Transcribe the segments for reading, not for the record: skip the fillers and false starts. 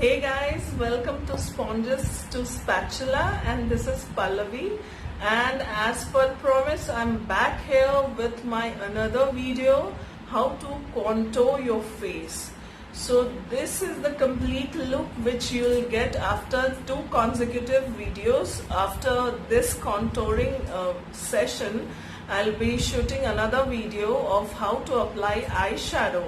Hey guys, welcome to Sponges to Spatula, and this is Pallavi, and as per promise I'm back here with my another video, how to contour your face. So this is the complete look which you will get after 2 consecutive videos. After this contouring session, I'll be shooting another video of how to apply eyeshadow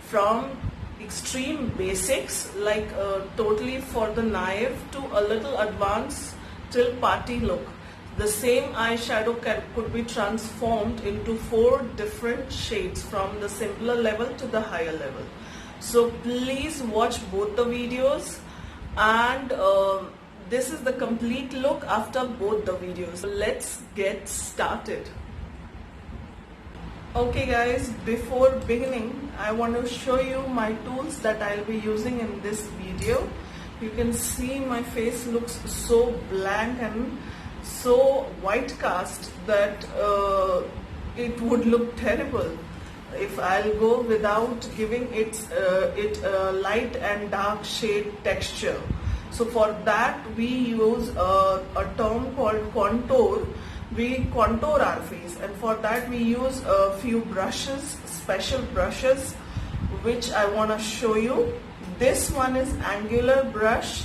from extreme basics like totally for the naive to a little advanced till party look. The same eyeshadow could be transformed into 4 different shades from the simpler level to the higher level. So please watch both the videos, and this is the complete look after both the videos. So let's get started. Okay guys, before beginning I want to show you my tools that I'll be using in this video. You can see my face looks so blank and so white cast that it would look terrible if I'll go without giving it a light and dark shade texture. So for that we use a term called contour. We contour our face, and for that we use a few brushes, special brushes, which I want to show you. This one is angular brush.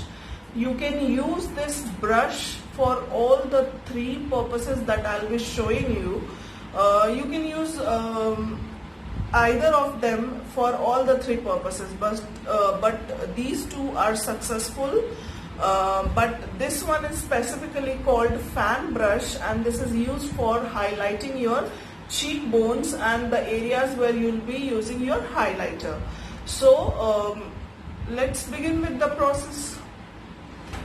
You can use this brush for all the 3 purposes that I'll be showing you. You can use either of them for all the 3 purposes, but these 2 are successful. But this one is specifically called fan brush, and this is used for highlighting your cheekbones and the areas where you'll be using your highlighter. So let's begin with the process.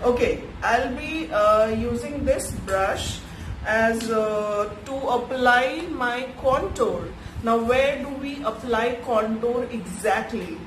Okay, I'll be using this brush as to apply my contour. Now where do we apply contour exactly?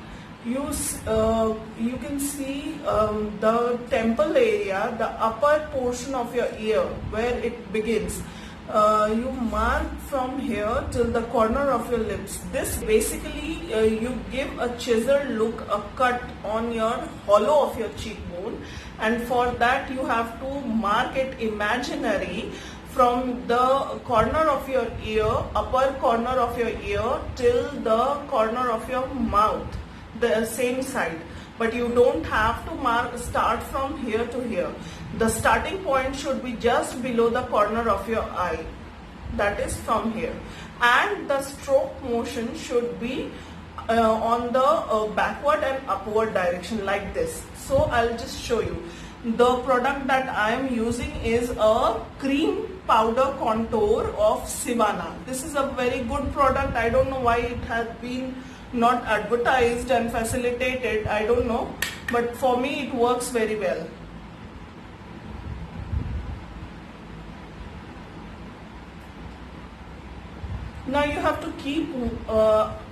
You can see the temple area, the upper portion of your ear where it begins. You mark from here till the corner of your lips. This basically you give a chisel look, a cut on your hollow of your cheekbone, and for that you have to mark it imaginary from the corner of your ear, upper corner of your ear till the corner of your mouth, the same side. But you don't have to start from here to here. The starting point should be just below the corner of your eye, that is from here, and the stroke motion should be on the backward and upward direction like this. So I'll just show you. The product that I am using is a cream powder contour of Sivana. This is a very good product. I don't know why it has been not advertised and facilitated, I don't know, but for me it works very well. Now you have to keep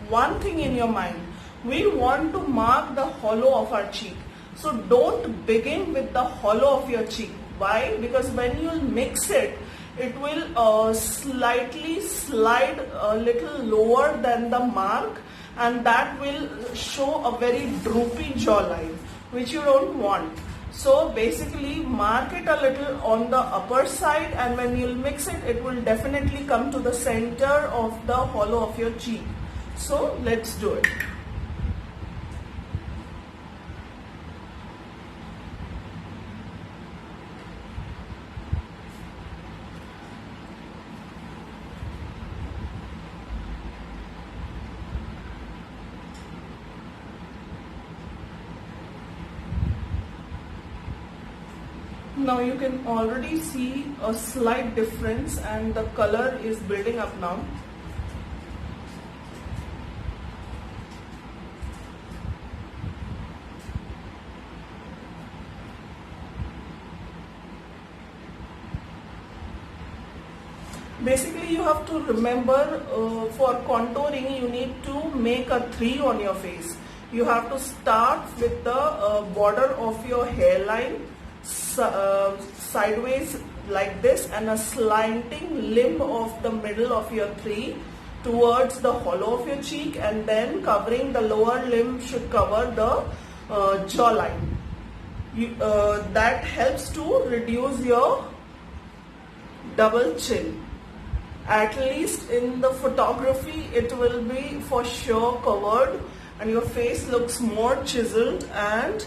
one thing in your mind. We want to mark the hollow of our cheek. So don't begin with the hollow of your cheek. Why? Because when you mix it, it will slightly slide a little lower than the mark, and that will show a very droopy jawline, which you don't want. So basically mark it a little on the upper side, and when you'll mix it, it will definitely come to the center of the hollow of your cheek. So let's do it. Now you can already see a slight difference, and the color is building up now. Basically you have to remember for contouring you need to make a 3 on your face. You have to start with the border of your hairline sideways like this, and a slanting limb of the middle of your 3 towards the hollow of your cheek, and then covering the lower limb should cover the jawline. that helps to reduce your double chin. At least in the photography it will be for sure covered and your face looks more chiseled. And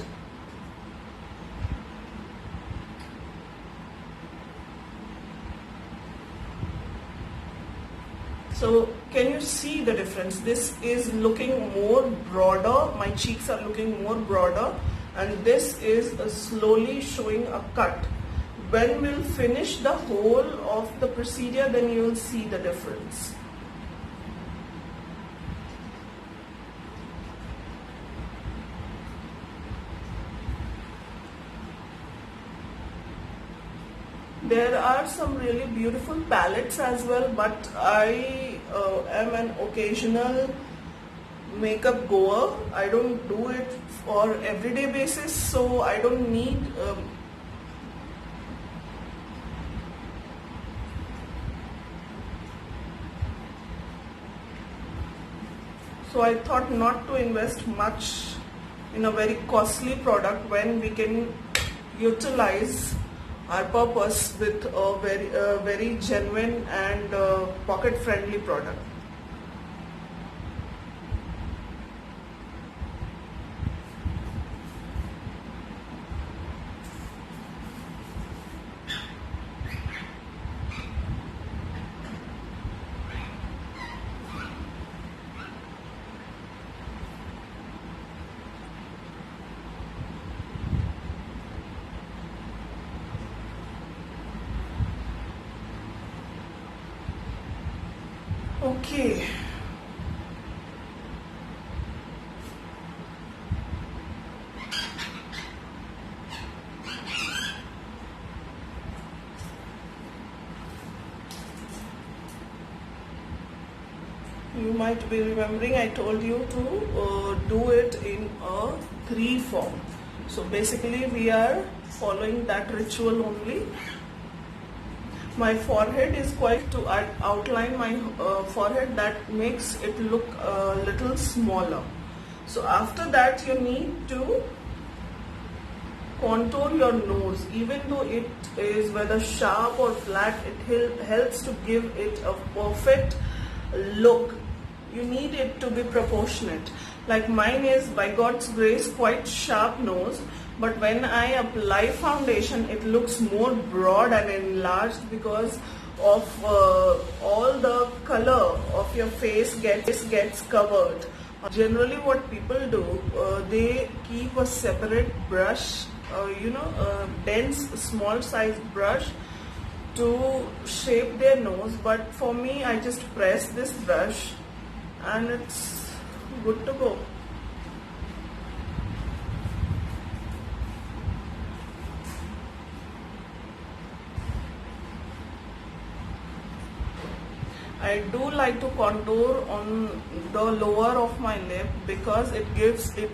so can you see the difference? This is looking more broader, my cheeks are looking more broader, and this is slowly showing a cut. When we'll finish the whole of the procedure, then you will see the difference. There are some really beautiful palettes as well, but I am an occasional makeup goer. I don't do it for everyday basis, so I don't need so I thought not to invest much in a very costly product when we can utilize our purpose with a very genuine and pocket friendly product. Okay. You might be remembering I told you to do it in a 3 form. So basically we are following that ritual only. My forehead is quite to outline my forehead, that makes it look a little smaller. So after that you need to contour your nose. Even though it is whether sharp or flat, it helps to give it a perfect look. You need it to be proportionate. Like mine is, by God's grace, quite sharp nose, but when I apply foundation it looks more broad and enlarged because of all the color of your face gets covered. Generally what people do, they keep a separate brush, a dense small size brush to shape their nose, but for me I just press this brush and it's good to go. I do like to contour on the lower of my lip because it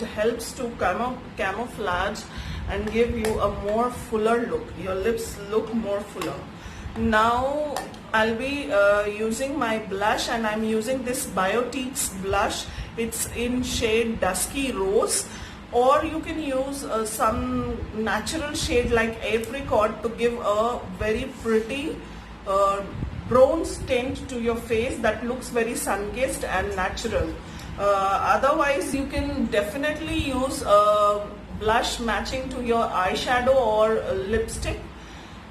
helps to camouflage and give you a more fuller look. Your lips look more fuller. Now I'll be using my blush, and I'm using this Biotique's blush. It's in shade Dusky Rose, or you can use some natural shade like Apricot to give a very pretty bronze tint to your face that looks very sun-kissed and natural. Otherwise you can definitely use a blush matching to your eyeshadow or lipstick.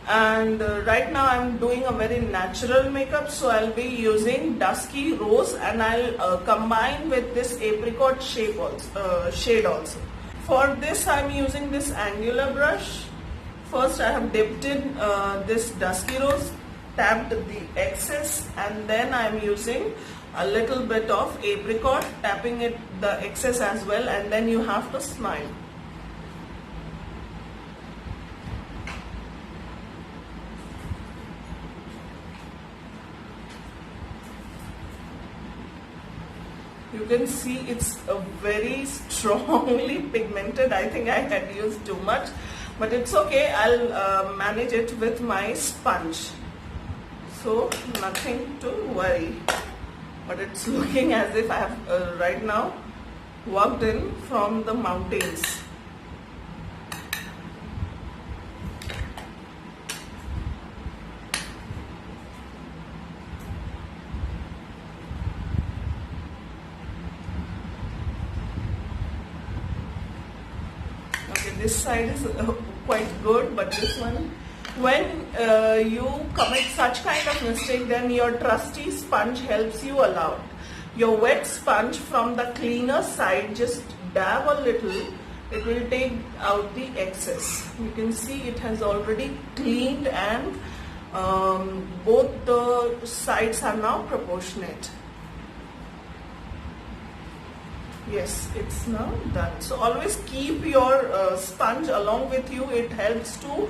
And right now I'm doing a very natural makeup, so I'll be using Dusky Rose, and I'll combine with this Apricot shade also. For this I'm using this angular brush. First I have dipped in this Dusky Rose, tapped the excess, and then I'm using a little bit of Apricot, tapping the excess as well, and then you have to smile. You can see it's very strongly pigmented. I think I had used too much, but it's okay. I'll manage it with my sponge. So nothing to worry. But it's looking as if I have right now walked in from the mountains. this side is quite good, but this one, when you commit such kind of mistake, then your trusty sponge helps you a lot. Your wet sponge from the cleaner side, just dab a little, it will take out the excess. You can see it has already cleaned, and both the sides are now proportionate. Yes, it's now done. So always keep your sponge along with you. It helps to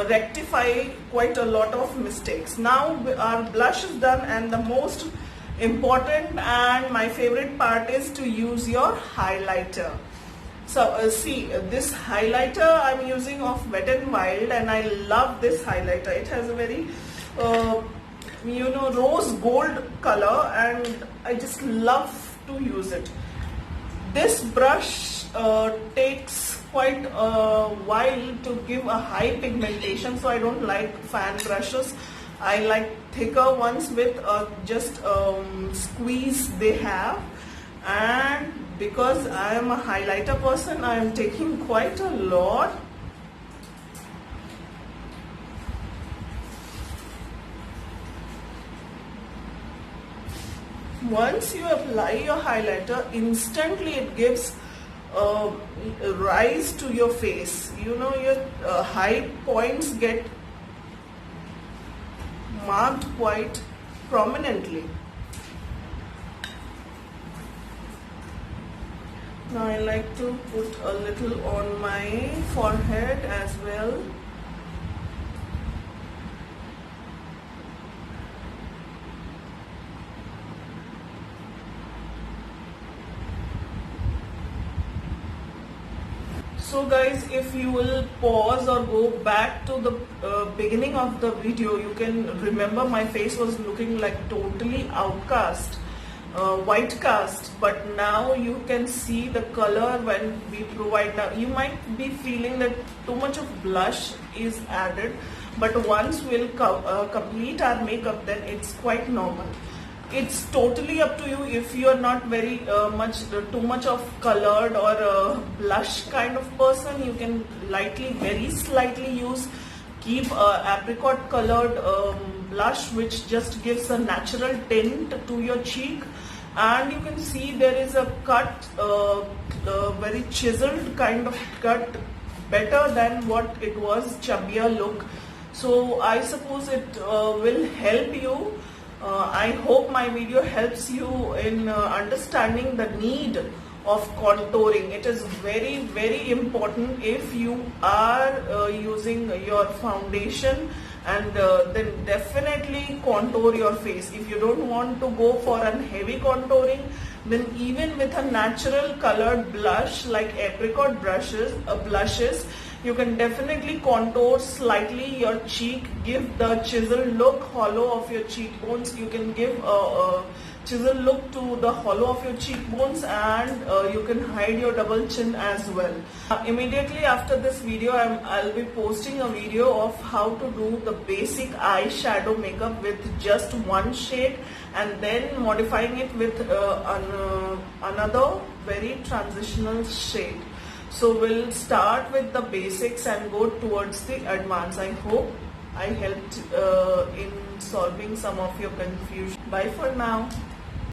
rectify quite a lot of mistakes. Now our blush is done, and the most important and my favorite part is to use your highlighter. So see, this highlighter I'm using of Wet n Wild, and I love this highlighter. It has a very rose gold color, and I just love to use it. This brush takes quite a while to give a high pigmentation, so I don't like fan brushes. I like thicker ones with just squeeze they have. And because I am a highlighter person, I am taking quite a lot. Once you apply your highlighter, instantly it gives rise to your face. You know, your high points get marked quite prominently. Now I like to put a little on my forehead as well. So guys, if you will pause or go back to the beginning of the video, you can remember my face was looking like totally outcast, white cast, but now you can see the color when we provide. Now you might be feeling that too much of blush is added, but once we'll complete our makeup, then it's quite normal. It's totally up to you. If you are not very too much of colored or blush kind of person, you can very slightly use, keep apricot colored blush, which just gives a natural tint to your cheek. And you can see there is a cut, very chiseled kind of cut, better than what it was, chubbier look. So I suppose it will help you. I hope my video helps you in understanding the need of contouring. It is very, very important if you are using your foundation, and then definitely contour your face. If you don't want to go for a heavy contouring, then even with a natural colored blush like apricot blushes, you can definitely contour slightly your cheek, give the chisel look, hollow of your cheekbones. You can give a chisel look to the hollow of your cheekbones, and you can hide your double chin as well. Immediately after this video, I'll be posting a video of how to do the basic eyeshadow makeup with just one shade, and then modifying it with another very transitional shade. So we'll start with the basics and go towards the advanced. I hope I helped in solving some of your confusion. Bye for now.